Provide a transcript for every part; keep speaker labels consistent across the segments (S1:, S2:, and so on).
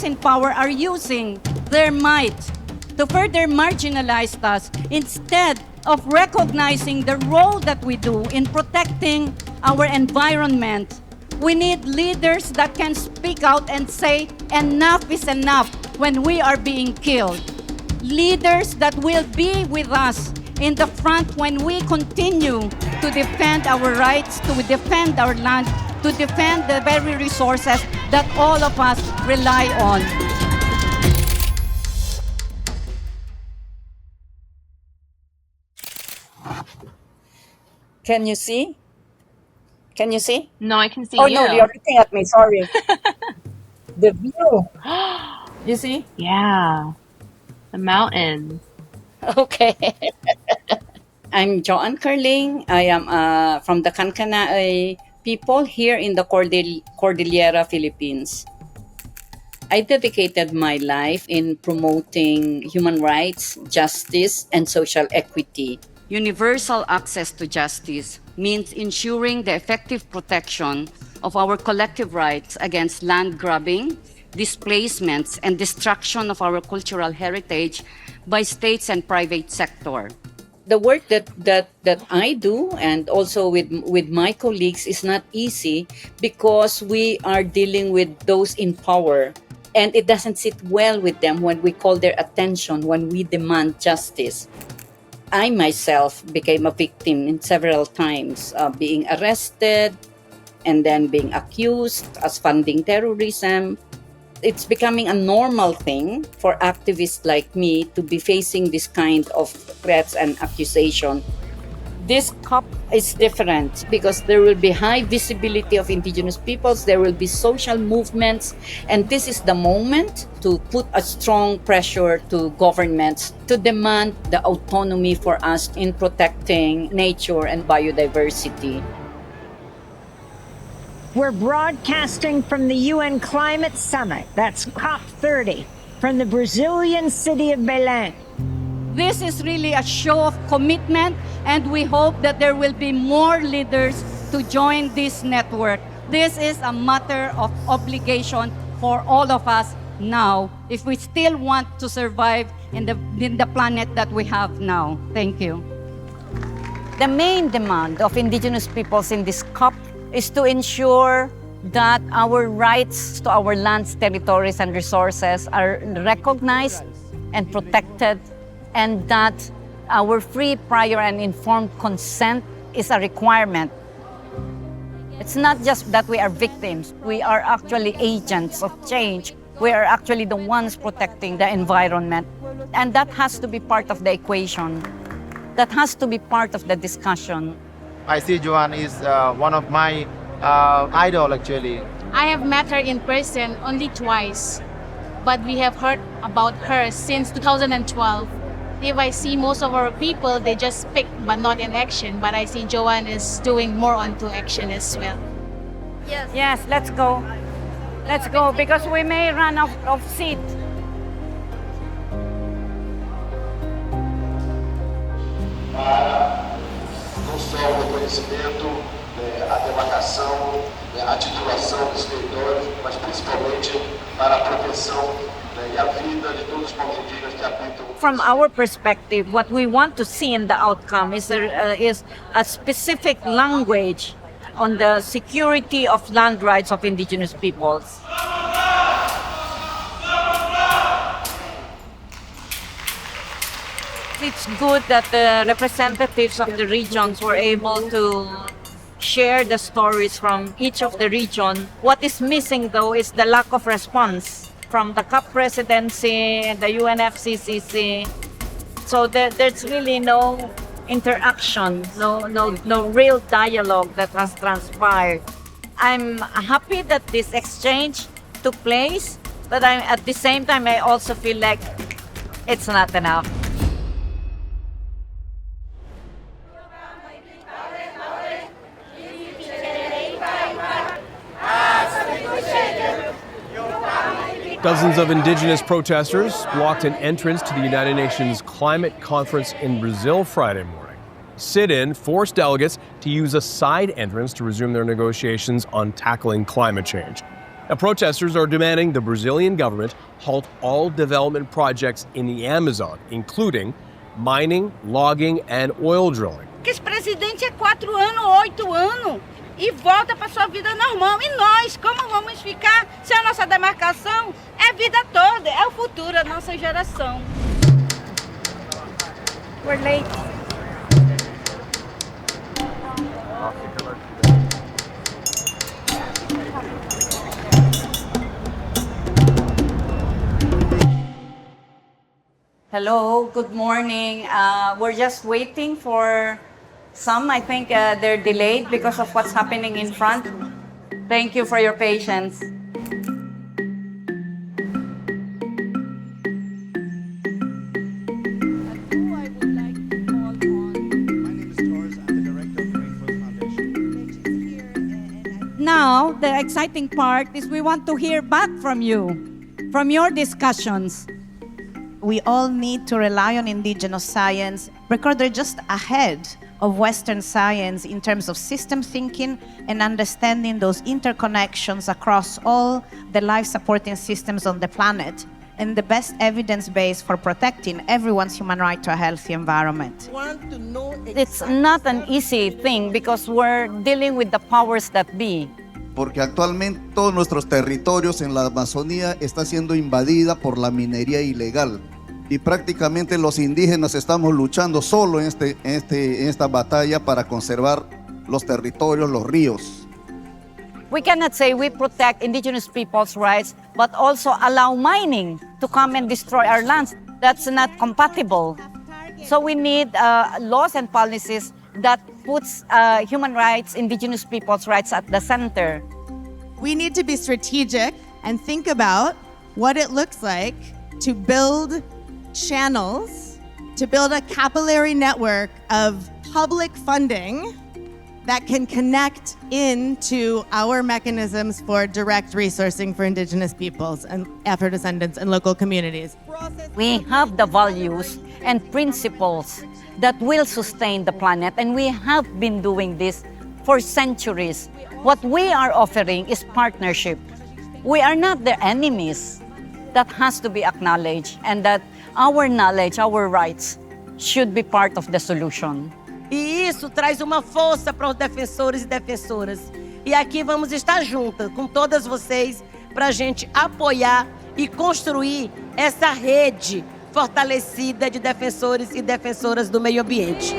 S1: in power are using their might to further marginalize us instead of recognizing the role that we do in protecting our environment. We need leaders that can speak out and say, enough is enough when we are being killed. Leaders that will be with us in the front when we continue to defend our rights, to defend our land, to defend the very resources that all of us rely on.
S2: Can you see? Can you see?
S3: No, I can see
S2: Oh,
S3: you.
S2: no, you're looking at me. Sorry. The view. You see?
S3: Yeah. The mountains.
S2: Okay. I'm Joan Carling. I am from the Kankanaey people here in the Cordillera, Philippines. I dedicated my life in promoting human rights, justice, and social equity. Universal access to justice means ensuring the effective protection of our collective rights against land grabbing, displacements, and destruction of our cultural heritage by states and private sector. The work that I do and also with my colleagues is not easy because we are dealing with those in power, and it doesn't sit well with them when we call their attention, when we demand justice. I myself became a victim in several times, being arrested and then being accused as funding terrorism. It's becoming a normal thing for activists like me to be facing this kind of threats and accusation. This COP is different because there will be high visibility of indigenous peoples, there will be social movements, and this is the moment to put a strong pressure to governments to demand the autonomy for us in protecting nature and biodiversity.
S4: We're broadcasting from the UN Climate Summit, that's COP30, from the Brazilian city of Belém.
S1: This is really a show of commitment, and we hope that there will be more leaders to join this network. This is a matter of obligation for all of us now, if we still want to survive in the planet that we have now. Thank you. The main demand of indigenous peoples in this COP is to ensure that our rights to our lands, territories, and resources are recognized and protected, and that our free, prior, and informed consent is a requirement. It's not just that we are victims, we are actually agents of change. We are actually the ones protecting the environment. And that has to be part of the equation. That has to be part of the discussion.
S5: I see Joan is one of my idol actually.
S6: I have met her in person only twice, but we have heard about her since 2012. If I see most of our people, they just speak but not in action, but I see Joan is doing more onto action as well.
S1: Yes, let's go. Let's go, because we may run out of seat.
S7: Para não só o reconhecimento, a demarcação, a titulação dos territórios, mas principalmente para a proteção e a vida de todos os povos indígenas que habitam.
S2: From our perspective, what we want to see in the outcome is a specific language on the security of land rights of indigenous peoples. It's good that the representatives of the regions were able to share the stories from each of the region. What is missing, though, is the lack of response from the COP presidency, the UNFCCC. So there's really no interaction, no real dialogue that has transpired. I'm happy that this exchange took place, but at the same time, I also feel like it's not enough.
S8: Dozens of indigenous protesters blocked an entrance to the United Nations Climate Conference in Brazil Friday morning. Sit-in forced delegates to use a side entrance to resume their negotiations on tackling climate change. Now, protesters are demanding the Brazilian government halt all development projects in the Amazon, including mining, logging, and oil drilling.
S9: Que esse presidente é 4 anos, 8 anos e volta para sua vida normal. E nós, como vamos ficar se a nossa demarcação é a vida toda, é o futuro da nossa geração? We're late.
S2: Hello, good morning. We're just waiting for some. I think they're delayed because of what's happening in front. Thank you for your patience.
S1: Now, the exciting part is we want to hear back from you, from your discussions.
S10: We all need to rely on indigenous science because they're just ahead of Western science in terms of system thinking and understanding those interconnections across all the life-supporting systems on the planet and the best evidence base for protecting everyone's human right to a healthy environment.
S2: It's not an easy thing because we're dealing with the powers that be.
S11: Porque actualmente todos nuestros territorios en la Amazonía están siendo invadidos por la minería ilegal y prácticamente los indígenas estamos luchando solo en esta batalla para conservar los territorios, los ríos.
S2: We cannot say we protect indigenous people's rights, but also allow mining to come and destroy our lands. That's not compatible. So we need laws and policies that puts human rights, indigenous people's rights at the center.
S12: We need to be strategic and think about what it looks like to build channels, to build a capillary network of public funding that can connect into our mechanisms for direct resourcing for indigenous peoples and Afro-descendants and local communities.
S2: We have the values and principles that will sustain the planet, and we have been doing this for centuries. What we are offering is partnership. We are not the enemies. That has to be acknowledged, and that our knowledge, our rights, should be part of the solution.
S13: E isso traz uma força para os defensores e defensoras. E aqui vamos estar juntas com todas vocês para a gente apoiar e construir essa rede fortalecida de defensores e defensoras do meio ambiente.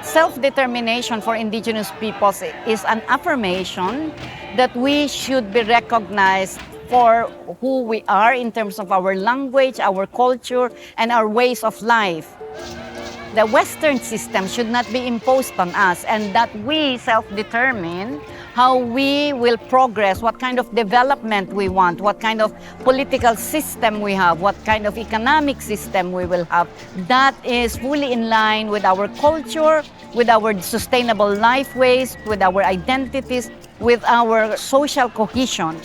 S2: Self-determination for indigenous peoples is an affirmation that we should be recognized for who we are in terms of our language, our culture, and our ways of life. The Western system should not be imposed on us, and that we self-determine how we will progress, what kind of development we want, what kind of political system we have, what kind of economic system we will have. That is fully in line with our culture, with our sustainable life ways, with our identities, with our social cohesion.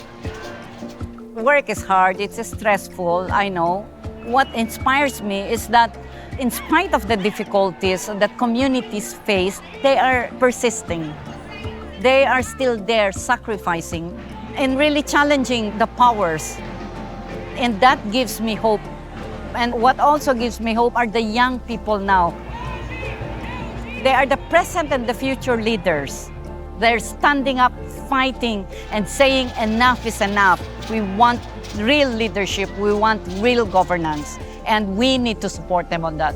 S2: Work is hard, it's stressful, I know. What inspires me is that in spite of the difficulties that communities face, they are persisting. They are still there sacrificing and really challenging the powers. And that gives me hope. And what also gives me hope are the young people now. They are the present and the future leaders. They're standing up, fighting, and saying enough is enough. We want real leadership, we want real governance, and we need to support them on that.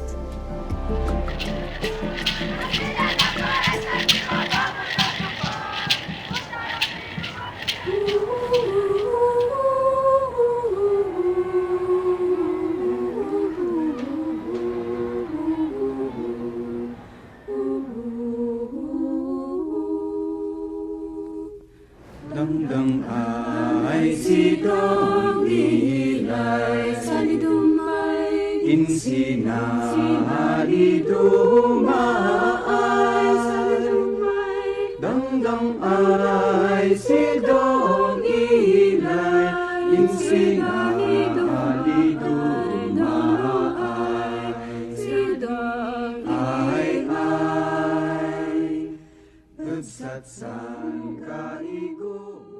S14: Dang ay si dong ilay salidumay insina salidumay salidumay dang ay si dong ilay insina salidumay si dong satsang kaigo.